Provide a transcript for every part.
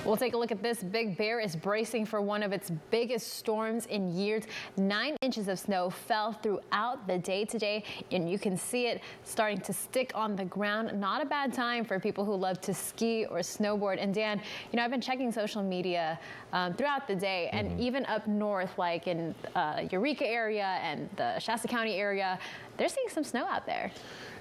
We'll take a look at this. Big Bear is bracing for one of its biggest storms in years. 9 inches of snow fell throughout the day today, and you can see it starting to stick on the ground. Not a bad time for people who love to ski or snowboard. And Dan, you know, I've been checking social media throughout the day, and even up north, like in Eureka area and the Shasta County area, they're seeing some snow out there.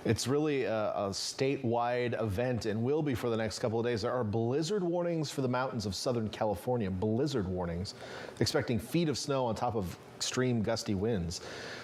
It's really a statewide event and will be for the next couple of days. There are blizzard warnings for the mountains of Southern California. Blizzard warnings, expecting feet of snow on top of extreme gusty winds.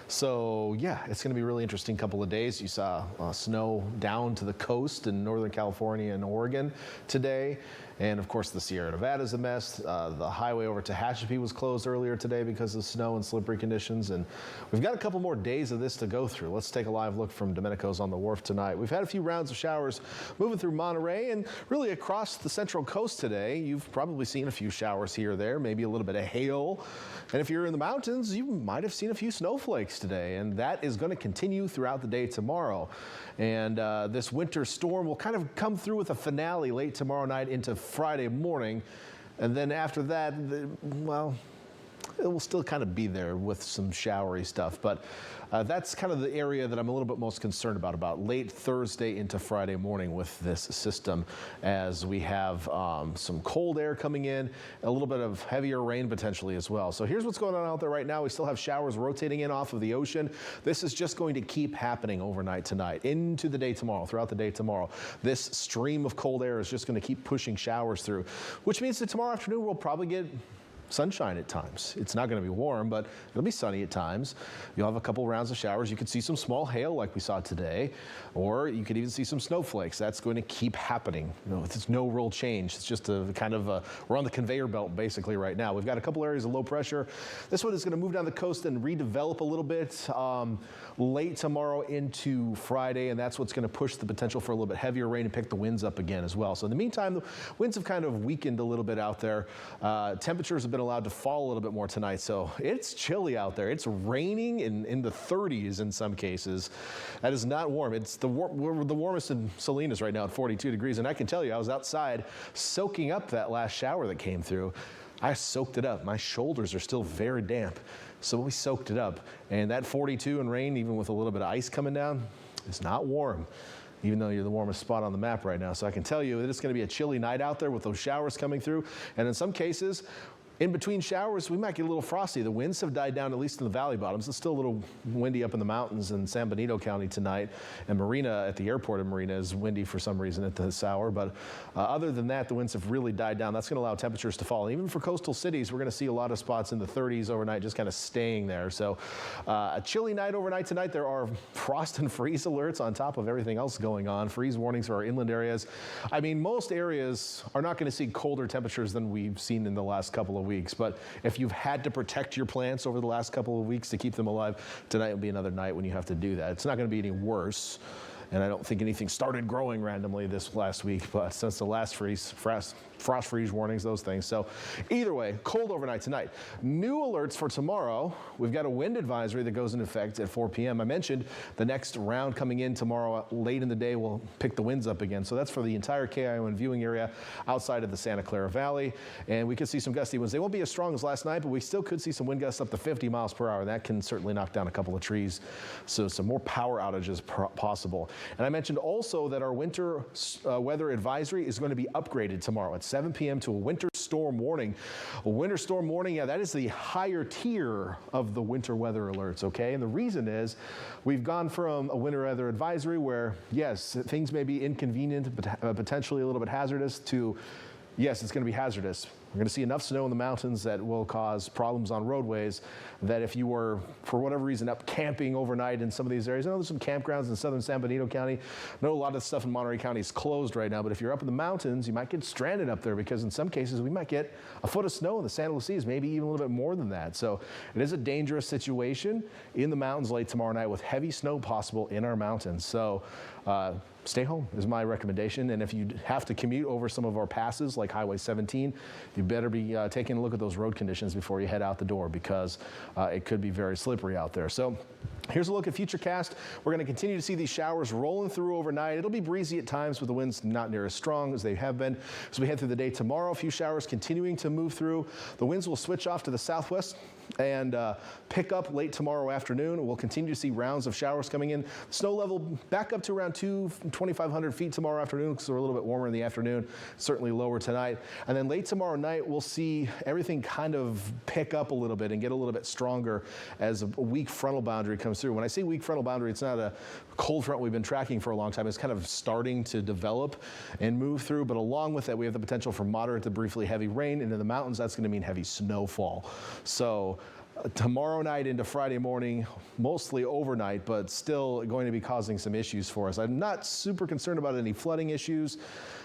So yeah, it's going to be a really interesting couple of days. You saw snow down to the coast in Northern California and Oregon today. And of course, the Sierra Nevada is a mess. The highway over to Tehachapi was closed earlier today because of snow and slippery conditions. And we've got a couple more days of this to go through. Let's take a live look from Domenico's on the Wharf tonight. We've had a few rounds of showers moving through Monterey and really across the Central Coast today. You've probably seen a few showers here or there, maybe a little bit of hail. And if you're in the mountains, you might have seen a few snowflakes today. And that is going to continue throughout the day tomorrow. And this winter storm will kind of come through with a finale late tomorrow night into Friday morning. And then after that, well, it will still kind of be there with some showery stuff. But that's kind of the area that I'm a little bit most concerned about late Thursday into Friday morning with this system, as we have some cold air coming in, a little bit of heavier rain potentially as well. So here's what's going on out there right now. We still have showers rotating in off of the ocean. This is just going to keep happening overnight tonight into the day tomorrow, throughout the day tomorrow. This stream of cold air is just going to keep pushing showers through, which means that tomorrow afternoon we'll probably get sunshine at times. It's not going to be warm, but it'll be sunny at times. You'll have a couple rounds of showers. You could see some small hail like we saw today, or you could even see some snowflakes. That's going to keep happening. You know, it's no real change. It's just a kind of we're on the conveyor belt basically right now. We've got a couple areas of low pressure. This one is going to move down the coast and redevelop a little bit late tomorrow into Friday, and that's what's going to push the potential for a little bit heavier rain and pick the winds up again as well. So in the meantime, the winds have kind of weakened a little bit out there. Temperatures have been allowed to fall a little bit more tonight, so it's chilly out there. It's raining in the 30s in some cases. That is not warm. It's we're the warmest in Salinas right now at 42 degrees, and I can tell you I was outside soaking up that last shower that came through. I soaked it up. My shoulders are still very damp, so we soaked it up. And that 42 and rain, even with a little bit of ice coming down, it's not warm, even though you're the warmest spot on the map right now. So I can tell you that it's going to be a chilly night out there with those showers coming through. And in some cases, in between showers, we might get a little frosty. The winds have died down, at least in the valley bottoms. It's still a little windy up in the mountains in San Benito County tonight. And Marina, at the airport in Marina, is windy for some reason at this hour. But other than that, the winds have really died down. That's going to allow temperatures to fall. Even for coastal cities, we're going to see a lot of spots in the 30s overnight, just kind of staying there. So a chilly night overnight tonight. There are frost and freeze alerts on top of everything else going on. Freeze warnings for our inland areas. I mean, most areas are not going to see colder temperatures than we've seen in the last couple of weeks, but if you've had to protect your plants over the last couple of weeks to keep them alive, tonight will be another night when you have to do that. It's not going to be any worse, and I don't think anything started growing randomly this last week, but since the last frost freeze warnings, those things. So either way, cold overnight tonight. New alerts for tomorrow. We've got a wind advisory that goes into effect at 4 p.m. I mentioned the next round coming in tomorrow late in the day will pick the winds up again. So that's for the entire KION viewing area outside of the Santa Clara Valley. And we could see some gusty winds. They won't be as strong as last night, but we still could see some wind gusts up to 50 miles per hour. That can certainly knock down a couple of trees. So some more power outages possible. And I mentioned also that our winter weather advisory is going to be upgraded tomorrow at 7 p.m. to a winter storm warning. A winter storm warning, yeah, that is the higher tier of the winter weather alerts, okay? And the reason is we've gone from a winter weather advisory where, yes, things may be inconvenient, but potentially a little bit hazardous, to, yes, it's going to be hazardous. We're going to see enough snow in the mountains that will cause problems on roadways that if you were, for whatever reason, up camping overnight in some of these areas. I know there's some campgrounds in southern San Benito County. I know a lot of the stuff in Monterey County is closed right now, but if you're up in the mountains, you might get stranded up there because in some cases we might get a foot of snow in the Santa Lucias, maybe even a little bit more than that. So it is a dangerous situation in the mountains late tomorrow night with heavy snow possible in our mountains. So stay home is my recommendation. And if you have to commute over some of our passes like Highway 17, you better be taking a look at those road conditions before you head out the door because it could be very slippery out there. So Here's a look at Futurecast. We're going to continue to see these showers rolling through overnight. It'll be breezy at times, but the winds not near as strong as they have been. As we head through the day tomorrow, a few showers continuing to move through. The winds will switch off to the southwest and pick up late tomorrow afternoon. We'll continue to see rounds of showers coming in. Snow level back up to around 2,500 feet tomorrow afternoon because we're a little bit warmer in the afternoon, certainly lower tonight. And then late tomorrow night, we'll see everything kind of pick up a little bit and get a little bit stronger as a weak frontal boundary comes through. When I say weak frontal boundary, it's not a cold front we've been tracking for a long time. It's kind of starting to develop and move through. But along with that, we have the potential for moderate to briefly heavy rain into the mountains. That's going to mean heavy snowfall. So tomorrow night into Friday morning, mostly overnight, but still going to be causing some issues for us. I'm not super concerned about any flooding issues.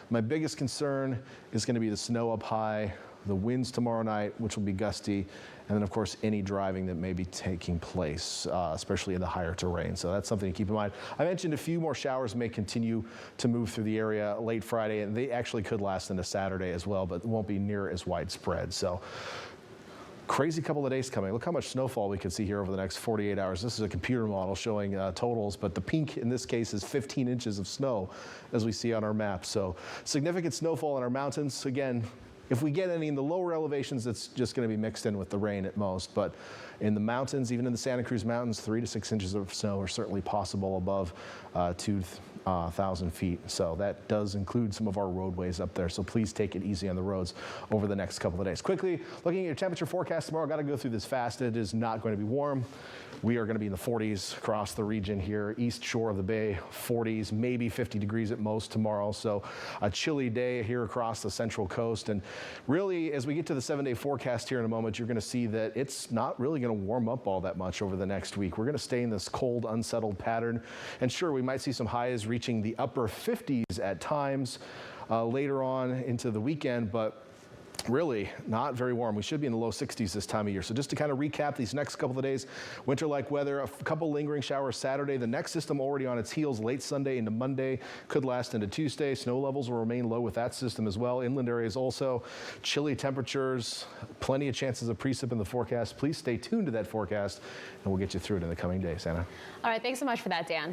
My biggest concern is going to be the snow up high, the winds tomorrow night, which will be gusty, and then, of course, any driving that may be taking place, especially in the higher terrain. So that's something to keep in mind. I mentioned a few more showers may continue to move through the area late Friday, and they actually could last into Saturday as well, but won't be near as widespread. So crazy couple of days coming. Look how much snowfall we can see here over the next 48 hours. This is a computer model showing totals, but the pink in this case is 15 inches of snow as we see on our map. So significant snowfall in our mountains. Again, if we get any in the lower elevations, it's just going to be mixed in with the rain at most. But in the mountains, even in the Santa Cruz Mountains, 3 to 6 inches of snow are certainly possible above 2,000 feet. So that does include some of our roadways up there. So please take it easy on the roads over the next couple of days. Quickly, looking at your temperature forecast tomorrow, got to go through this fast. It is not going to be warm. We are going to be in the 40s across the region here, east shore of the bay, 40s, maybe 50 degrees at most tomorrow. So a chilly day here across the central coast. And really, as we get to the 7-day forecast here in a moment, you're going to see that it's not really going to warm up all that much over the next week. We're going to stay in this cold, unsettled pattern. And sure, we might see some highs reaching the upper 50s at times later on into the weekend, but really not very warm. We should be in the low 60s this time of year. So just to kind of recap these next couple of days, winter-like weather, a couple lingering showers Saturday. The next system already on its heels late Sunday into Monday, could last into Tuesday. Snow levels will remain low with that system as well. Inland areas also chilly temperatures, plenty of chances of precip in the forecast. Please stay tuned to that forecast and we'll get you through it in the coming days. Anna. All right, thanks so much for that, Dan.